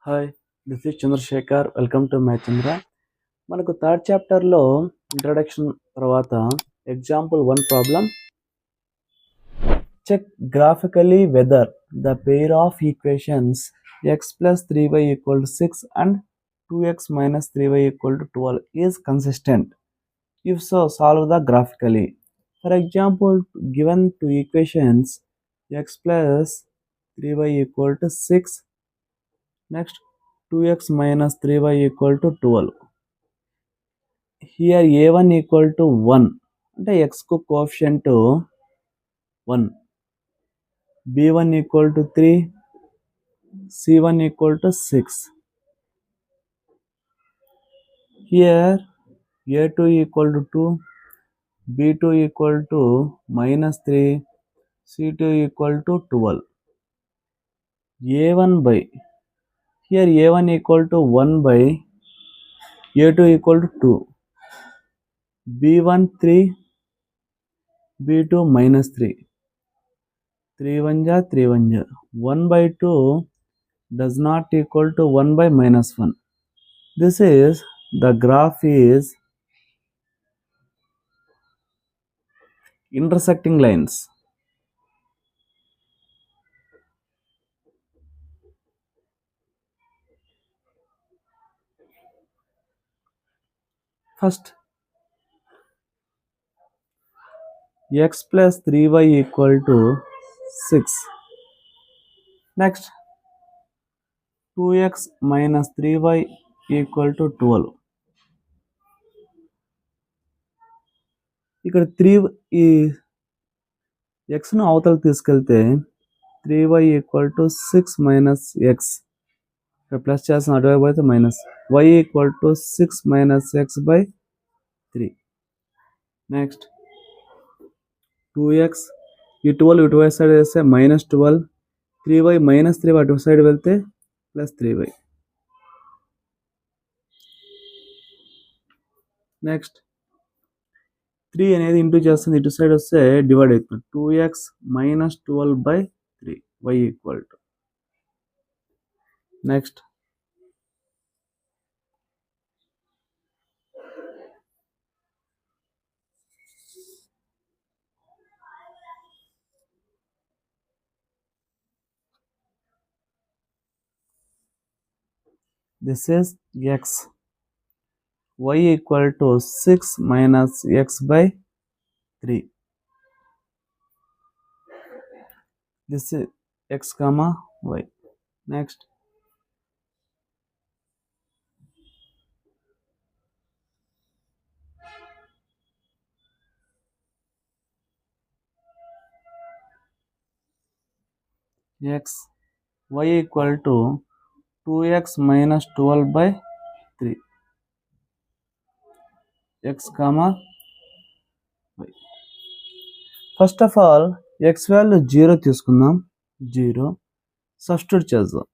Hi, this is Chandrasekhar. Welcome to my Chandra. మనకు third చాప్టర్లో introduction తర్వాత example 1 problem. Check graphically whether the pair of equations x plus 3y equal to 6 and 2x minus 3y equal to 12 is consistent. If so, solve the graphically. For example, given two equations x plus 3y equal to 6, next 2x minus 3y equal to 12. Here a1 equal to 1 అంటే x కు coefficient 1, b1 equal to 3, c1 equal to 6. Here a2 equal to 2, b2 equal to minus 3, c2 equal to 12. a1 by, here a1 equal to 1 by a2 equal to 2, b1 3, b2 minus 3, 3 1 ja 3 1 ja, 1 by 2 does not equal to 1 by minus 1. This is the graph is intersecting lines. First, x plus 3y equal to 6. Next, 2x minus 3y equal to 12. ఇక్కడ 3 ఈ xను అవతల తీసుకెళ్తే 3y equal to 6 minus X, ఇక్కడ plus చేసిన అటువైపు అయితే minus, y equal to 6 minus X by 3. Next 2x, ఈ 12 ఇటువైపు సైడ్ వేస్తే మైనస్ 12, 3y మైనస్ 3 అటు సైడ్ వెళ్తే ప్లస్ 3y. నెక్స్ట్ 3 అనేది ఇంటూ చేస్తుంది, ఇటు సైడ్ వస్తే డివైడ్ అవుతుంది, 2x minus 12 by 3, y equal to. Next this is x, y equal to 6 minus x by 3. This is x comma y. Next x, y equal to 2x minus 12 by 3, x comma y. First of all x value 0 తీసుకుందాం, 0 substitute చేద్దాం,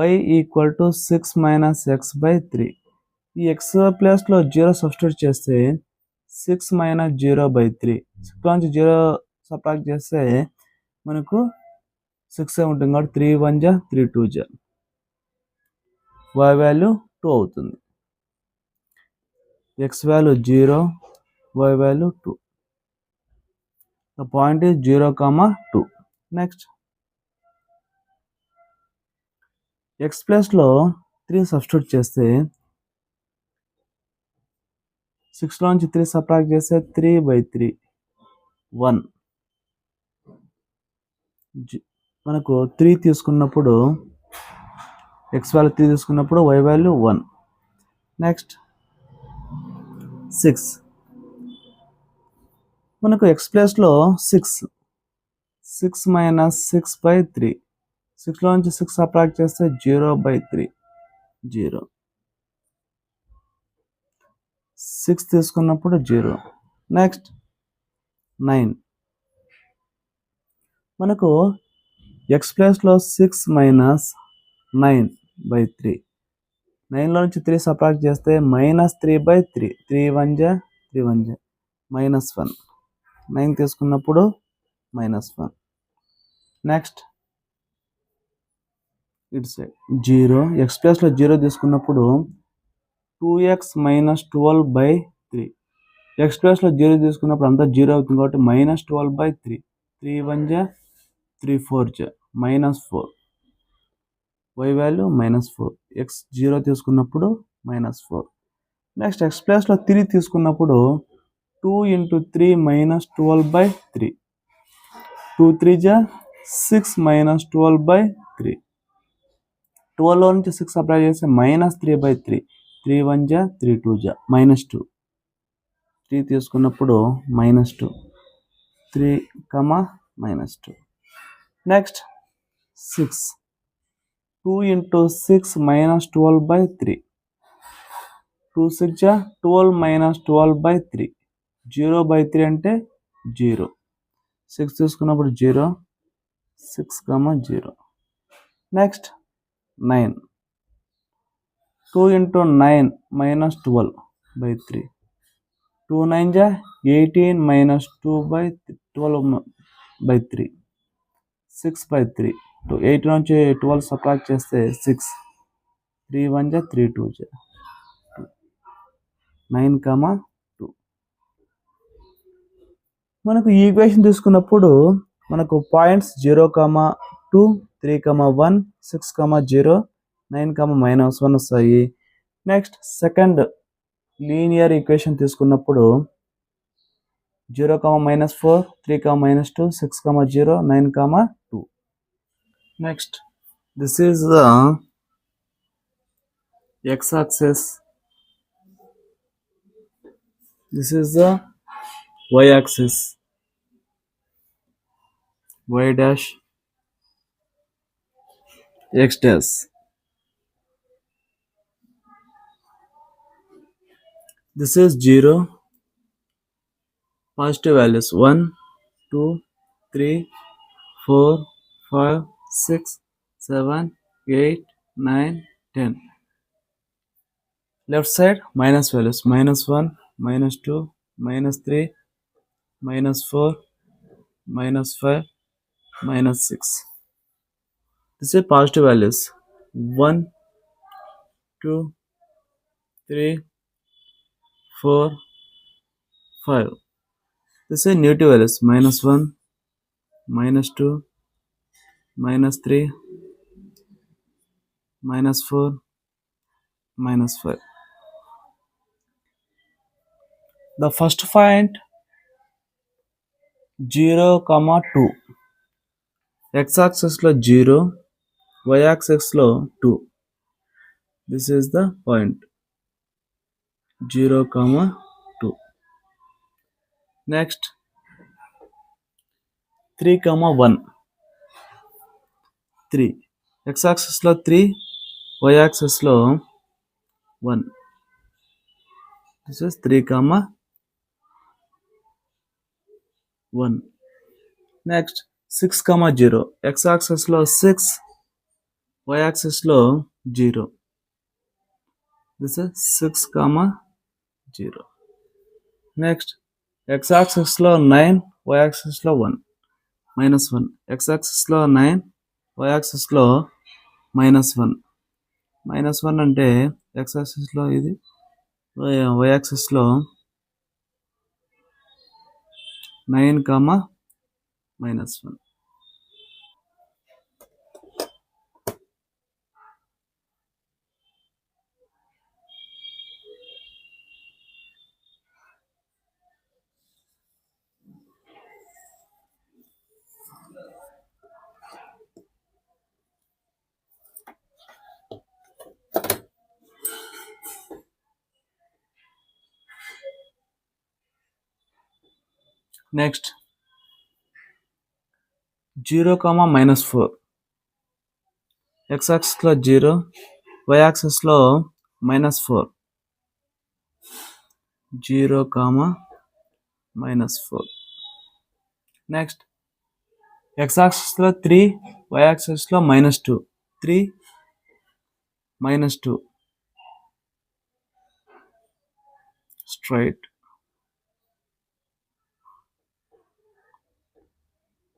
y equal to 6 minus X by 3. ఈ x ప్లేస్లో 0 substitute చేస్తే 6 minus 0 by 3, 6 నుంచి 0 subtract చేస్తే మనకు 6 ఉంటుంది కాబట్టి 3 1 జా 3 2 జా, y వాల్యూ 2 అవుతుంది. x value 0, y value 2. The point is 0, 2. Next, x ప్లేస్లో 3 సబ్స్టిట్యూట్ చేస్తే 6 నుంచి 3 సబ్ట్రాక్ట్ చేస్తే 3 బై 3, 1. మనకు 3 తీసుకున్నప్పుడు x వాల్యూ 3 తీసుకున్నప్పుడు y వాల్యూ 1. నెక్స్ట్ 6, మనకు x ప్లేస్లో 6 మైనస్ 6 బై 3, 6లో నుంచి 6 సబ్ట్రాక్ట్ చేస్తే 0 బై 3, 0. 6 తీసుకున్నప్పుడు 0. నెక్స్ట్ 9, మనకు x ప్లేస్లో 6 మైనస్ 9 బై 3, 9లో నుంచి 3 సబ్ట్రాక్ట్ చేస్తే మైనస్ 3 బై 3, 3 1 జా 3 1 జా, మైనస్ 1. 9 తీసుకున్నప్పుడు మైనస్ 1. నెక్స్ట్ ఇటు సైడ్ 0 ఎక్స్ ప్లస్లో 0 తీసుకున్నప్పుడు 2x - 12/3 ఎక్స్ ప్లస్లో 0 తీసుకున్నప్పుడు అంతా 0 అవుతుంది కాబట్టి -12/3 3 1 జా 3 4 జా -4 y వాల్యూ -4 ఎక్స్ 0 తీసుకున్నప్పుడు -4 నెక్స్ట్ ఎక్స్ ప్లస్లో 3 తీసుకున్నప్పుడు 2 × 3 -12/3 2 3 జా 6 -12/3 12లో నుంచి 6 అప్లై చేస్తే -3/3 3 1 జా 3 2 జా -2 3 తీసుకున్నప్పుడు -2 3, -2 నెక్స్ట్ 6 2 × 6 -12/3 2 6 జా 12 -12/3 0/3 అంటే 0 6 తీసుకున్నప్పుడు 0 6, 0 నెక్స్ట్ 9 2 × 9 -12/3 2 9 జా 18 -2/12/3 6/3 8 నుంచి 12 సబ్ట్రాక్ట్ చేస్తే 6 3 1 జా 3 2 జా 9, 2 మనకు ఈ ఈక్వేషన్ తీసుకున్నప్పుడు మనకు పాయింట్స్ 0, 2 3, 1 6, 0 9, -1 వస్తాయి. నెక్స్ట్ సెకండ్ లీనియర్ ఈక్వేషన్ తీసుకున్నప్పుడు 0, -4 3, -2 6, 0 9, 2 next this is the x-axis, this is the y-axis, y dash x dash. This is 0, positive values 1 2 3 4 5 6 7 8 9 10. Left side minus values -1 -2 -3 -4 -5 -6. This is positive values 1 2 3 4 5. This is negative values -1 -2 -3 -4 -5. The first point 0, 2 x-axis లో 0 y-axis లో 2. This is the point 0, 2. Next 3, 1 3 x-axis లో 3 y-axis లో 1. This is 3, 1. Next 6, 0 x-axis లో 6 y-axis లో 0. This is 6, 0. Next x-axis లో 9 y-axis లో 1 -1 x-axis లో 9 y-axis లో -1 -1 అంటే x-axis లో ఇది y-axis లో 9, -1. Next 0, -4 x-axis లో 0 y-axis లో -4 0, -4. నెక్స్ట్ x-axis లో 3 y-axis లో -2 3 -2 straight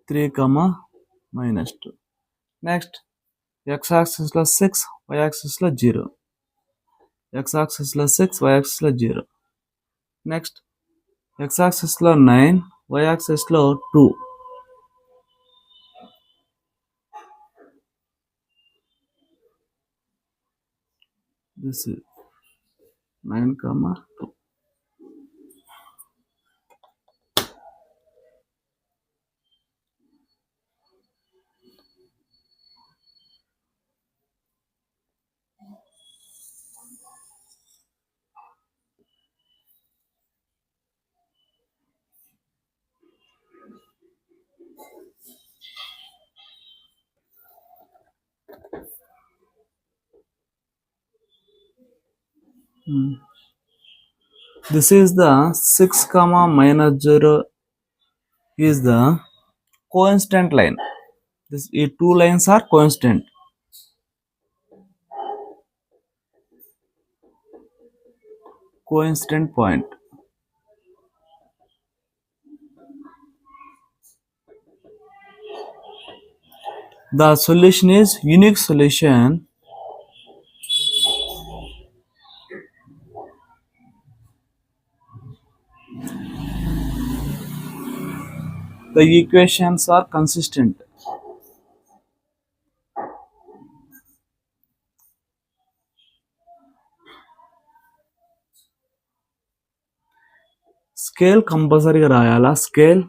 3, -2. Next x యాక్సిస్లో 6, y యాక్సిస్లో 0. x యాక్సిస్లో 6, y యాక్సిస్లో 0. Next x యాక్సిస్లో 9, y యాక్సిస్లో 2. This is 9, 2. This is the 6 comma minus 0 is the coincident line. These two lines are coincident. Coincident point. The solution is unique solution. The equations are consistent. Scale కంపల్సరీగా రాయాలా? Scale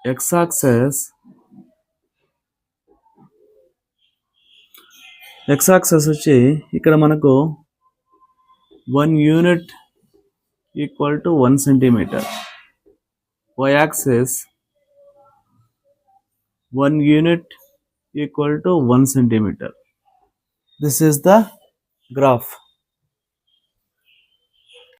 x axis వచ్చి ఇక్కడ మనకు 1 unit equal to 1 centimetre. y axis 1 unit equal to 1 centimetre. This is the graph.